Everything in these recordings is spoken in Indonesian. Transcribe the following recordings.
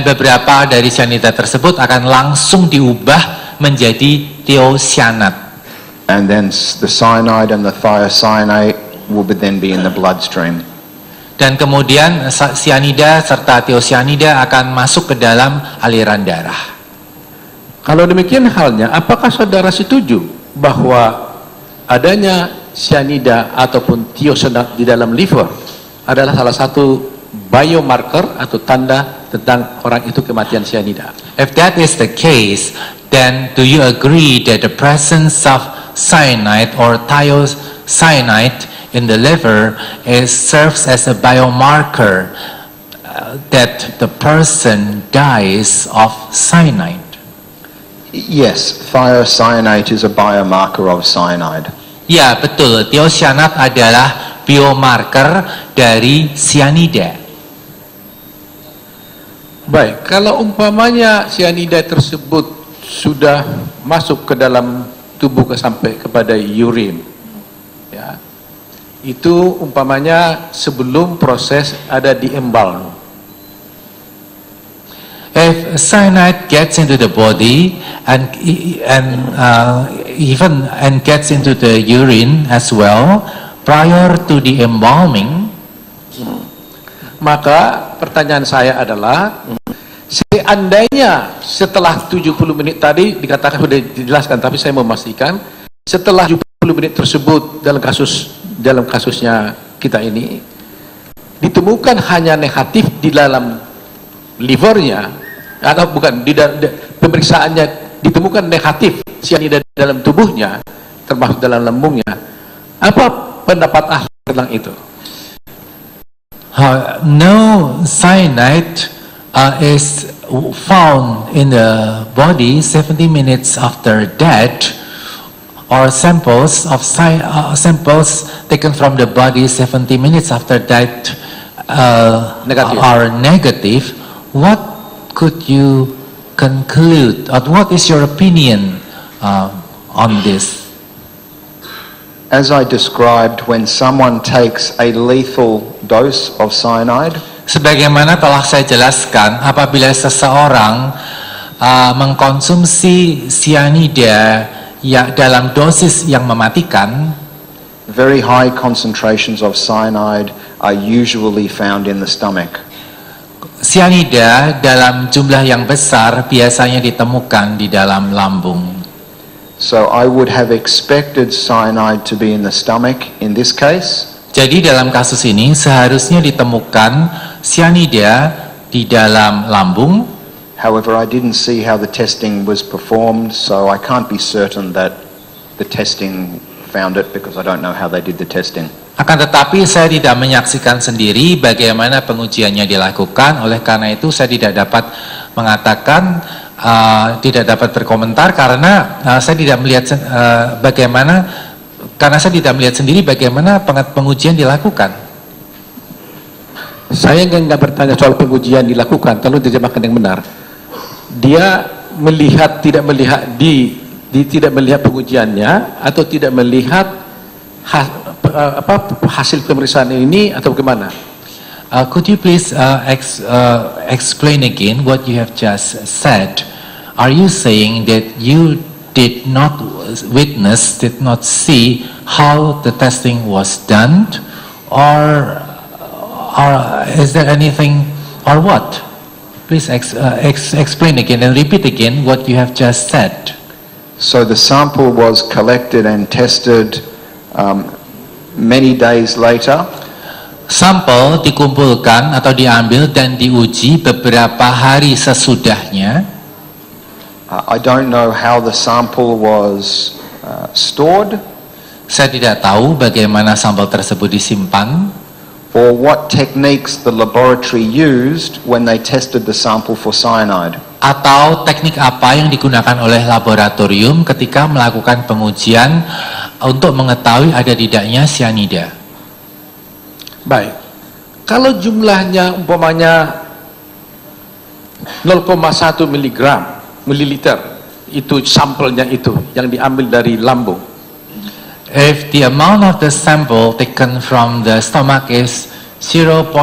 Dan beberapa dari cyanida tersebut akan langsung diubah menjadi thiocyanat. And then the cyanide and the thiocyanate will then be in the bloodstream. Dan kemudian cyanida serta thiocyanida akan masuk ke dalam aliran darah. Kalau demikian halnya, apakah saudara setuju bahwa adanya cyanida ataupun thiocyanat di dalam liver adalah salah satu biomarker atau tanda tentang orang itu kematian cyanida? If that is the case, then do you agree that the presence of cyanide or thiocyanate in the liver serves as a biomarker that the person dies of cyanide? Yes, thiocyanate is a biomarker of cyanide. Ya, betul. Thiocyanat adalah biomarker dari cyanida. Baik, kalau umpamanya cyanida tersebut sudah masuk ke dalam tubuh sampai kepada urin, ya, itu umpamanya sebelum proses ada di embalm. If cyanide gets into the body and gets into the urine as well prior to the embalming, maka pertanyaan saya adalah, seandainya setelah 70 menit tadi dikatakan sudah dijelaskan, tapi saya memastikan setelah 70 menit tersebut dalam kasusnya kita ini ditemukan hanya negatif di dalam livernya, atau bukan pemeriksaannya ditemukan negatif cyanida di dalam tubuhnya termasuk dalam lambungnya, apa pendapat ahli tentang itu? No cyanide is found in the body 70 minutes after death, or samples taken from the body 70 minutes after death are negative. What could you conclude, or what is your opinion on this? As I described, when someone takes a lethal dose of cyanide, sebagaimana telah saya jelaskan, apabila seseorang mengkonsumsi cyanida dalam dosis yang mematikan, very high concentrations of cyanide are usually found in the stomach. Cyanida dalam jumlah yang besar biasanya ditemukan di dalam lambung. So I would have expected cyanide to be in the stomach in this case. Jadi dalam kasus ini seharusnya ditemukan cyanida di dalam lambung. However, I didn't see how the testing was performed, so I can't be certain that the testing found it because I don't know how they did the testing. Akan tetapi saya tidak menyaksikan sendiri bagaimana pengujiannya dilakukan, oleh karena itu saya tidak dapat mengatakan, tidak dapat berkomentar karena saya tidak melihat saya tidak melihat sendiri bagaimana pengujian dilakukan. Saya nggak bertanya soal pengujian dilakukan, tolong diterjemahkan yang benar. Dia tidak melihat pengujiannya atau tidak melihat hasil pemeriksaan ini atau bagaimana? Could you please explain again what you have just said? Are you saying that you did not witness, did not see how the testing was done, or is there anything, or what? Please explain again and repeat again what you have just said. So the sample was collected and tested many days later. Sampel dikumpulkan atau diambil dan diuji beberapa hari sesudahnya. I don't know how the sample was stored. Saya tidak tahu bagaimana sampel tersebut disimpan, or what techniques the laboratory used when they tested the sample for cyanide. Atau teknik apa yang digunakan oleh laboratorium ketika melakukan pengujian untuk mengetahui ada tidaknya cyanida. Baik, kalau jumlahnya umpamanya 0,1 mililiter, itu sampelnya itu yang diambil dari lambung. If the amount of the sample taken from the stomach is 0.1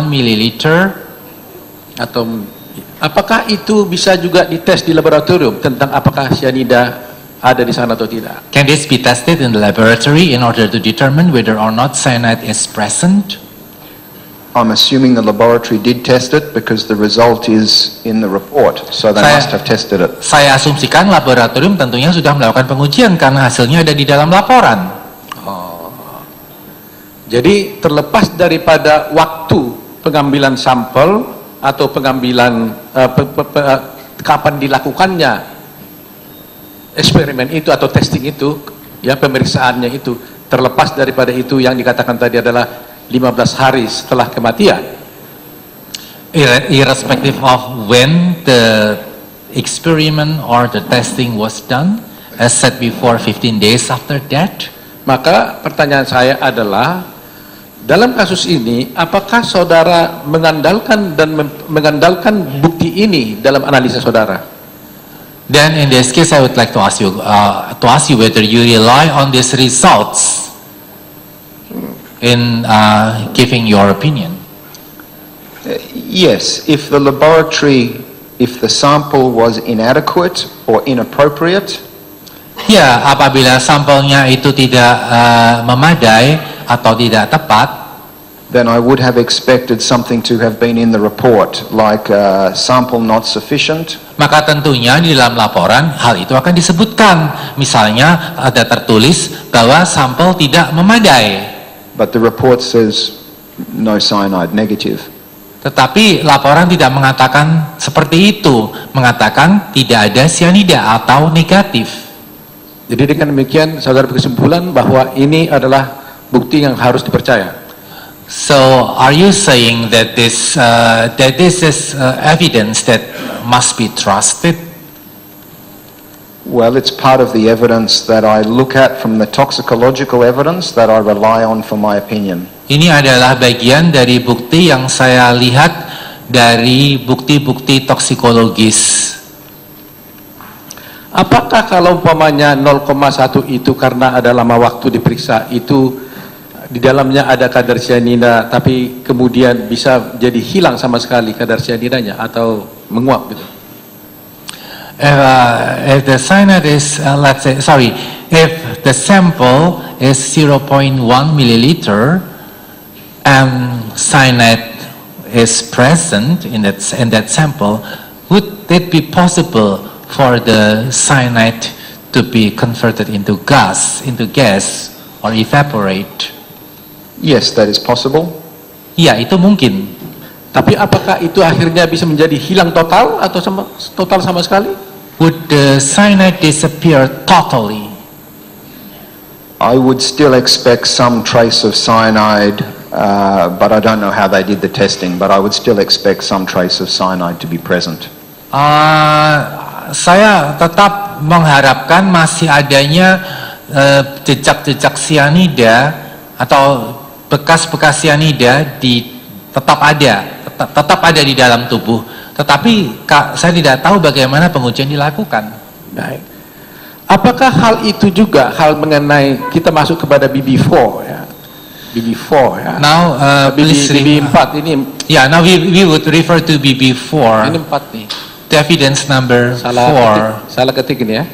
milliliter, atau Apakah itu bisa juga dites di laboratorium tentang apakah cyanida ada di sana atau tidak? Can this be tested in the laboratory in order to determine whether or not cyanide is present? I'm assuming the laboratory did test it because the result is in the report, so they must have tested it. Saya asumsikan laboratorium tentunya sudah melakukan pengujian karena hasilnya ada di dalam laporan. Jadi terlepas daripada waktu pengambilan sampel atau pengambilan kapan dilakukannya eksperimen itu atau testing itu, ya pemeriksaannya itu, terlepas daripada itu yang dikatakan tadi adalah 15 hari setelah kematian. Irrespective of when the experiment or the testing was done, as said before, 15 days after death. Maka pertanyaan saya adalah, dalam kasus ini, apakah saudara mengandalkan bukti ini dalam analisa saudara? Then in this case, I would like to ask you whether you rely on these results in giving your opinion. Yes, if the sample was inadequate or inappropriate, Ya, apabila sampelnya itu tidak memadai atau tidak tepat, then I would have expected something to have been in the report, like sample not sufficient. maka tentunya di dalam laporan hal itu akan disebutkan. Misalnya ada tertulis bahwa sampel tidak memadai. But the report says no cyanide, negative. Tetapi laporan tidak mengatakan seperti itu, mengatakan tidak ada cyanida atau negatif. Jadi dengan demikian saudara berkesimpulan bahwa ini adalah bukti yang harus dipercaya. So are you saying that this is evidence that must be trusted? Well, it's part of the evidence that I look at from the toxicological evidence that I rely on for my opinion. Ini adalah bagian dari bukti yang saya lihat dari bukti-bukti toksikologis. Apakah kalau umpamanya 0,1 itu karena ada lama waktu diperiksa, itu di dalamnya ada kadar cyanida tapi kemudian bisa jadi hilang sama sekali kadar cyanidanya atau menguap gitu? If the cyanide is, if the sample is 0.1 milliliter and cyanide is present in that sample, would it be possible for the cyanide to be converted into gas or evaporate? Yes, that is possible. Ya, itu mungkin. Tapi apakah itu akhirnya bisa menjadi hilang total atau total sama sekali? Would the cyanide disappear totally? I would still expect some trace of cyanide, but I don't know how they did the testing, but I would still expect some trace of cyanide to be present. Saya tetap mengharapkan masih adanya jejak-jejak cyanida atau bekas-bekas cyanida tetap ada di dalam tubuh. Tetapi saya tidak tahu bagaimana pengujian dilakukan. Baik. Apakah hal itu juga hal mengenai kita masuk kepada BB4 ya? BB4 ya. Now BB4 ini. Ya, now we would refer to BB4. Ini 4 nih. The evidence number 4. Salah ketik ini ya.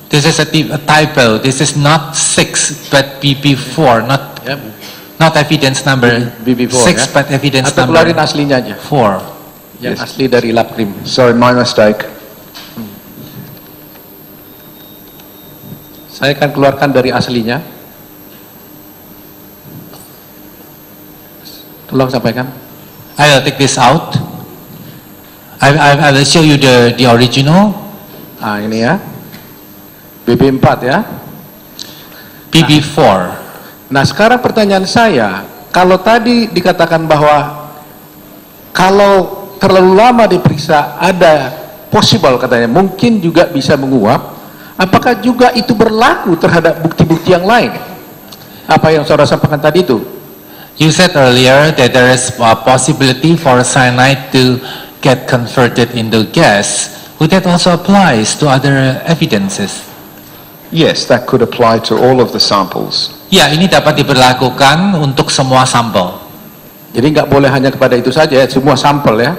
This is a typo. This is not 6 but BB4, not evidence number BB4 6 ya. but evidence Atau number keluarin aslinya aja. 4. Yang asli dari lab krim. Sorry, my mistake. Saya akan keluarkan dari aslinya. Tolong sampaikan. I will take this out. I will show you the original. Ah, ini ya. BB4 ya. BB4. Nah, sekarang pertanyaan saya, kalau tadi dikatakan bahwa kalau terlalu lama diperiksa ada possible katanya mungkin juga bisa menguap, apakah juga itu berlaku terhadap bukti-bukti yang lain? Apa yang saudara sampaikan tadi itu? You said earlier that there is a possibility for cyanide to get converted into gas. Would that also applies to other evidences? Yes, that could apply to all of the samples. Ya, ini dapat diberlakukan untuk semua sampel. Jadi nggak boleh hanya kepada itu saja, semua sampel ya.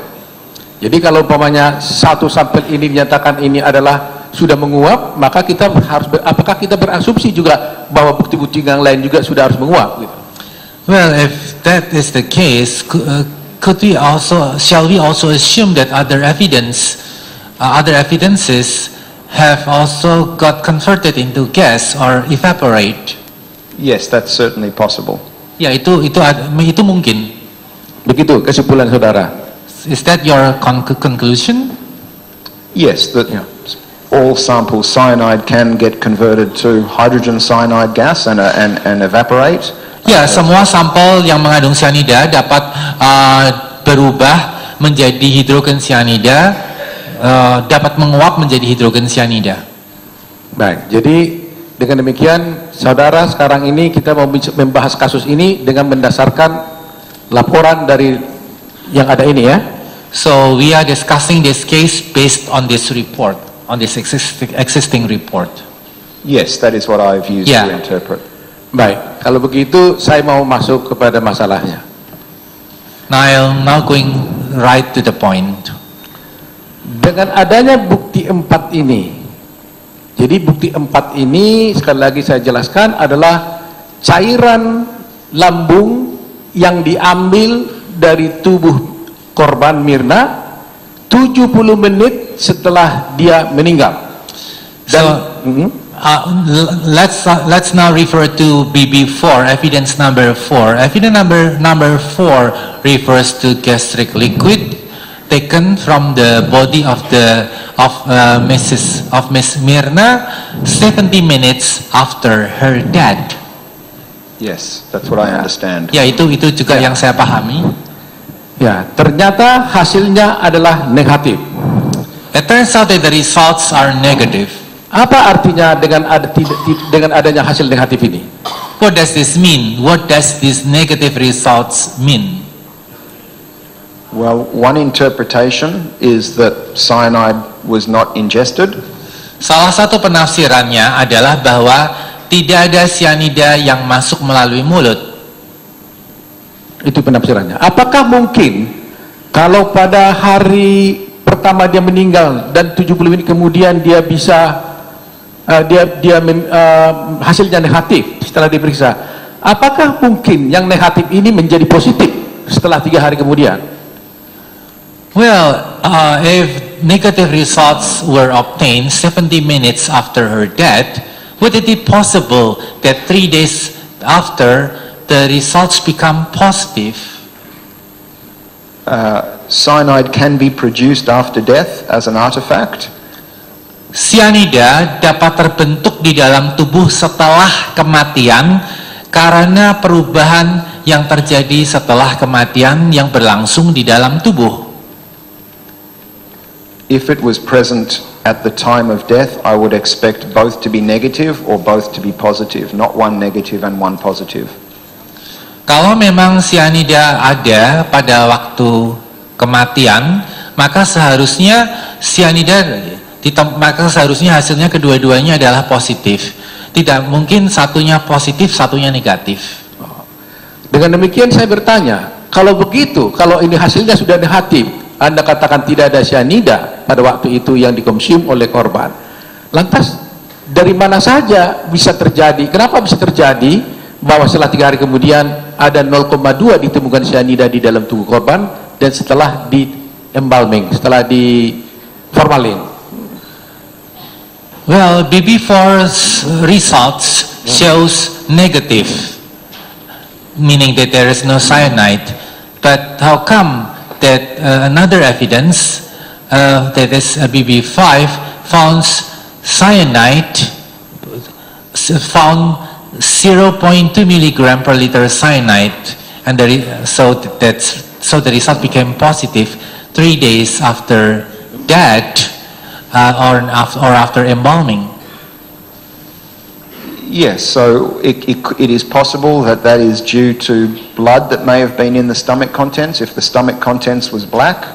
Jadi kalau umpamanya satu sampel ini dinyatakan ini adalah sudah menguap, maka kita harus apakah kita berasumsi juga bahwa bukti-bukti yang lain juga sudah harus menguap gitu? Well, if that is the case, shall we also assume that other evidences have also got converted into gas or evaporate? Yes, that's certainly possible. Ya, itu mungkin. Begitu kesimpulan saudara. Is that your conclusion? Yes, that all sample cyanide can get converted to hydrogen cyanide gas and evaporate. Ya, semua sampel yang mengandung cyanida dapat berubah menjadi hidrogen cyanida, dapat menguap menjadi hidrogen cyanida. Baik, jadi dengan demikian saudara, sekarang ini kita mau membahas kasus ini dengan mendasarkan laporan dari yang ada ini ya. So we are discussing this case based on this report, on this existing report. Yes, that is what I've used to interpret. Baik, kalau begitu saya mau masuk kepada masalahnya. Now going right to the point. Dengan adanya bukti 4 ini, jadi bukti 4 ini sekali lagi saya jelaskan adalah cairan lambung yang diambil dari tubuh korban Mirna 70 menit setelah dia meninggal. Dan let's now refer to BB4, evidence number 4. Evidence number 4 refers to gastric liquid taken from the body of Miss Mirna 70 minutes after her death. Yes, that's what I understand. Ya, itu juga yang saya pahami. Ya, ternyata hasilnya adalah negatif. It turns out that the results are negative. Apa artinya dengan adanya hasil negatif ini? What does this mean? What does these negative results mean? Well, one interpretation is that cyanide was not ingested. Salah satu penafsirannya adalah bahwa tidak ada cyanida yang masuk melalui mulut. Itu penafsirannya. Apakah mungkin kalau pada hari pertama dia meninggal dan 70 menit kemudian dia bisa hasilnya negatif setelah diperiksa, apakah mungkin yang negatif ini menjadi positif setelah 3 hari kemudian? Well, if negative results were obtained 70 minutes after her death, would it be possible that 3 days after the results become positive? Cyanide can be produced after death as an artifact. Cyanida dapat terbentuk di dalam tubuh setelah kematian karena perubahan yang terjadi setelah kematian yang berlangsung di dalam tubuh. If it was present at the time of death, I would expect both to be negative or both to be positive, not one negative and one positive. Kalau memang cyanida ada pada waktu kematian, maka seharusnya hasilnya kedua-duanya adalah positif. Tidak mungkin satunya positif, satunya negatif. Dengan demikian saya bertanya, kalau begitu, kalau ini hasilnya sudah negatif, Anda katakan tidak ada cyanida pada waktu itu yang dikonsum oleh korban. Lantas dari mana saja bisa terjadi? Kenapa bisa terjadi bahwa setelah 3 hari kemudian ada 0,2 ditemukan cyanida di dalam tubuh korban dan setelah di embalming, setelah di formalin? Well, BB4's results shows negative, meaning that there is no cyanide. But how come that another evidence, that is BB5, found cyanide, found 0.2 milligram per liter cyanide, and so the result became positive 3 days after death. Or after embalming. Yes, so it is possible that is due to blood that may have been in the stomach contents, if the stomach contents was black.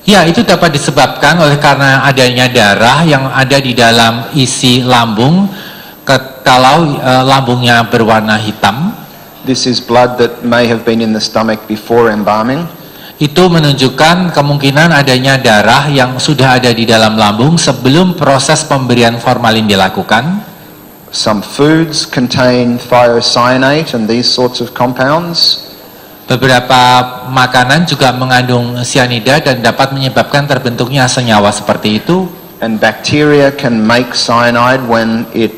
Ya, itu dapat disebabkan oleh karena adanya darah yang ada di dalam isi lambung, kalau lambungnya berwarna hitam. This is blood that may have been in the stomach before embalming. itu menunjukkan kemungkinan adanya darah yang sudah ada di dalam lambung sebelum proses pemberian formalin dilakukan. Some foods contain thiocyanate and these sorts of compounds. Beberapa makanan juga mengandung sianida dan dapat menyebabkan terbentuknya senyawa seperti itu. And bacteria can make cyanide when it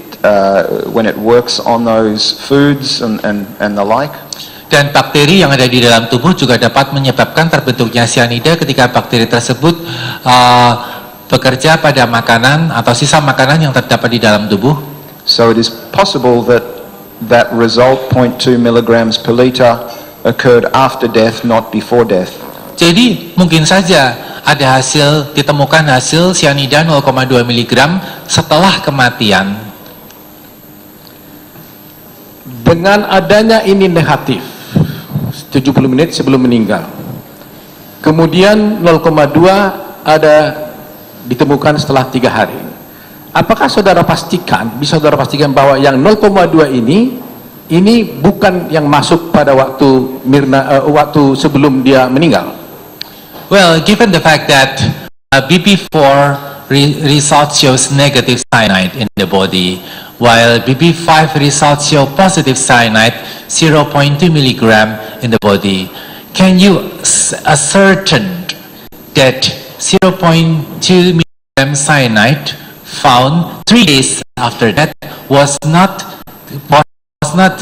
works on those foods and the like. Dan bakteri yang ada di dalam tubuh juga dapat menyebabkan terbentuknya sianida ketika bakteri tersebut bekerja pada makanan atau sisa makanan yang terdapat di dalam tubuh. So it is possible that result 0.2 milligrams per liter occurred after death, not before death. Jadi mungkin saja ada ditemukan hasil sianida 0,2 mg setelah kematian. Dengan adanya ini negatif 70 menit sebelum meninggal, kemudian 0,2 ada ditemukan setelah 3 hari. Apakah bisa saudara pastikan bahwa yang 0,2 ini bukan yang masuk pada waktu waktu sebelum dia meninggal? Well, given the fact that BP4 results shows negative cyanide in the body, while BP5 results show positive cyanide 0.2 milligram in the body, can you ascertain that 0.2 milligram cyanide found 3 days after that was not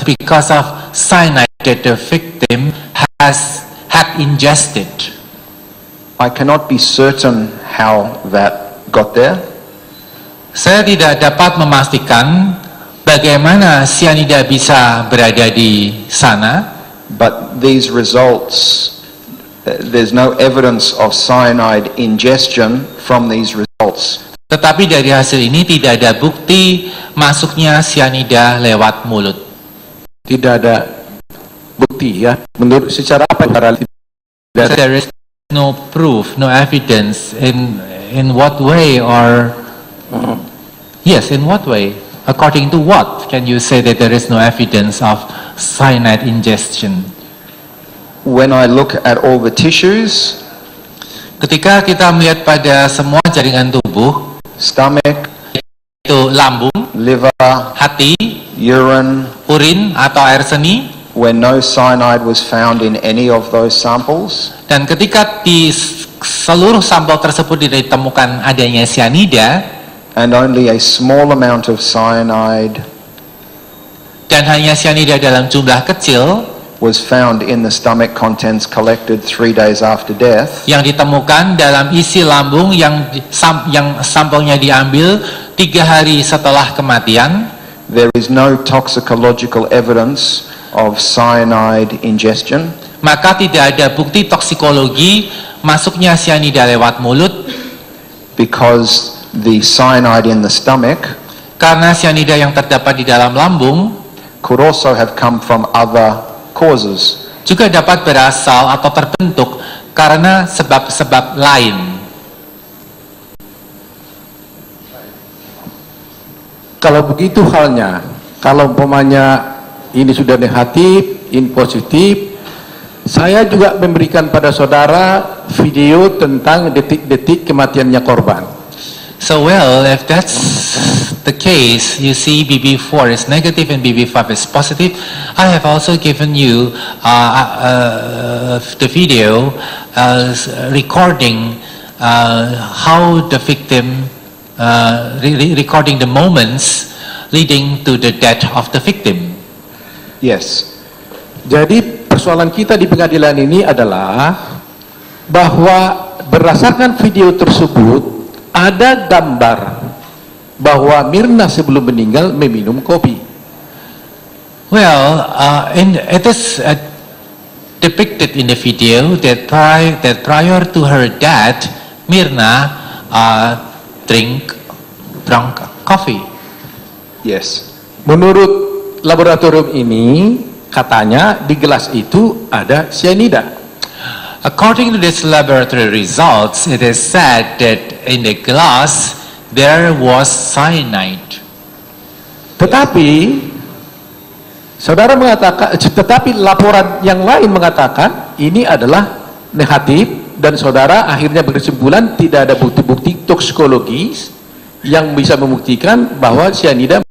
because of cyanide that the victim had ingested? I cannot be certain how that got there. Saya tidak dapat memastikan bagaimana sianida bisa berada di sana. But these results, there's no evidence of cyanide ingestion from these results. Tetapi dari hasil ini tidak ada bukti masuknya sianida lewat mulut. Tidak ada bukti ya. Menurut secara apa? There is no proof, no evidence in what way or yes, in what way? According to what can you say that there is no evidence of cyanide ingestion? When I look at all the tissues, ketika kita melihat pada semua jaringan tubuh, stomach, itu lambung, liver, hati, urine, urin atau air seni, where no cyanide was found in any of those samples, dan ketika di seluruh sampel tersebut ditemukan adanya sianida, and only a small amount of cyanide dan hanya sianida dalam jumlah kecil was found in the stomach contents collected 3 days after death, yang ditemukan dalam isi lambung yang sampelnya diambil 3 hari setelah kematian, there is no toxicological evidence of cyanide ingestion, maka tidak ada bukti toksikologi masuknya sianida lewat mulut, because the cyanide in the stomach karena sianida yang terdapat di dalam lambung could also have come from other causes. juga dapat berasal atau terbentuk karena sebab-sebab lain. Kalau begitu halnya, kalau umpamanya ini sudah negatif, ini positif, saya juga memberikan pada saudara video tentang detik-detik kematiannya korban. So well, if that's the case, you see BB4 is negative and BB5 is positive. I have also given you the video recording how the victim, recording the moments leading to the death of the victim. Yes. Jadi persoalan kita di pengadilan ini adalah bahwa berdasarkan video tersebut ada gambar bahwa Mirna sebelum meninggal meminum kopi. Well, it is depicted in the video that prior to her death, Mirna drank coffee. Yes. Menurut laboratorium ini, katanya di gelas itu ada cyanida. According to this laboratory results, it is said that in the glass there was cyanide. Tetapi saudara mengatakan, tetapi laporan yang lain mengatakan ini adalah negatif dan saudara akhirnya berkesimpulan tidak ada bukti-bukti toksikologis yang bisa membuktikan bahwa cyanida